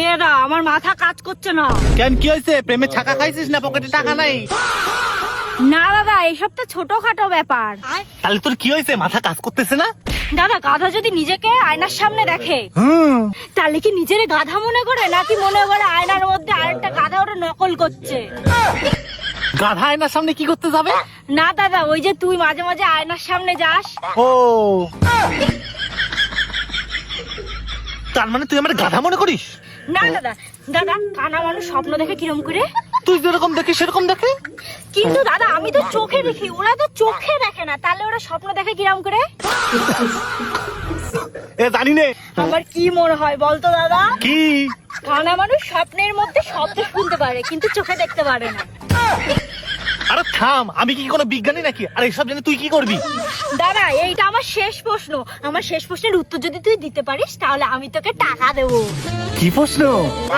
এরা আমার মাথা কাজ করছে না। কেন, কি হয়েছে? প্রেমে ছাকা খাইছিস না পকেটে টাকা নাই? না দাদা, এইসব তো ছোটখাটো ব্যাপার। তাহলে তোর কি হয়েছে, মাথা কাজ করতেছে না? দাদা, গাধা যদি নিজেকে আয়নার সামনে দেখে তাহলে কি নিজের গাধা মনে করে, নাকি মনে করে আয়নার মধ্যে আরেকটা গাধা ওটা নকল করছে? গাধা আয়নার সামনে কি করতে যাবে? না দাদা, ওই যে তুই মাঝে মাঝে আয়নার সামনে যাস। ও, তার মানে তুই আমার গাধা মনে করিস? না দাদা, দাদা কানা মানুষ স্বপ্ন দেখে কিরম করে? তুই যেরকম দেখিস সেরকম দেখে। কিন্তু দাদা আমি তো চোখে দেখি, ওরা তো চোখে দেখে না, তাহলে ওরা স্বপ্ন দেখে কিরম করে? এ জানি নে। আমার কি মনে হয় বলতো দাদা? কি? কানা মানুষ স্বপ্নের মধ্যে শব্দ শুনতে পারে কিন্তু চোখে দেখতে পারে না। আরে থাম, আমি কি কোনো বিজ্ঞানী নাকি? আর এসব জেনে তুই কি করবি? দাদা এইটা আমার শেষ প্রশ্ন, আমার শেষ প্রশ্নের উত্তর যদি তুই দিতে পারিস তাহলে আমি তোকে টাকা দেবো। কি প্রশ্ন?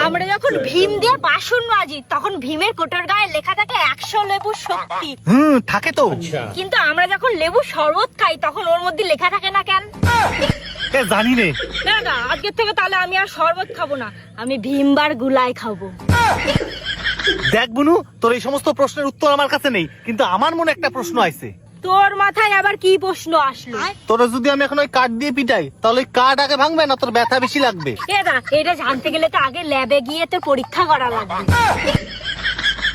আমরা যখন ভীম দিয়ে বাসন মাজি তখন ভীমের কোটার গায়ে লেখা থাকে 100 লেবুর শক্তি। থাকে তো। কিন্তু আমরা যখন লেবু শরবত খাই তখন ওর মধ্যে লেখা থাকে না কেন? এ জানি নে। দাদা আজকের থেকে তাহলে আমি আর শরবত খাবো না, আমি ভীমবার গুলাই খাবো। দেখ বুনু, তোর এই সমস্ত প্রশ্নের উত্তর আমার কাছে নেই, কিন্তু আমার মনে একটা প্রশ্ন আছে। তোর মাথায় আবার কি প্রশ্ন আসলো? তোরা যদি আমি এখন ওই কাঠ দিয়ে পিটাই তাহলে ওই কাঠ আগে ভাঙবে না তোর ব্যথা বেশি লাগবে? এটা জানতে গেলে তো আগে ল্যাবে গিয়ে তোর পরীক্ষা করা লাগবে।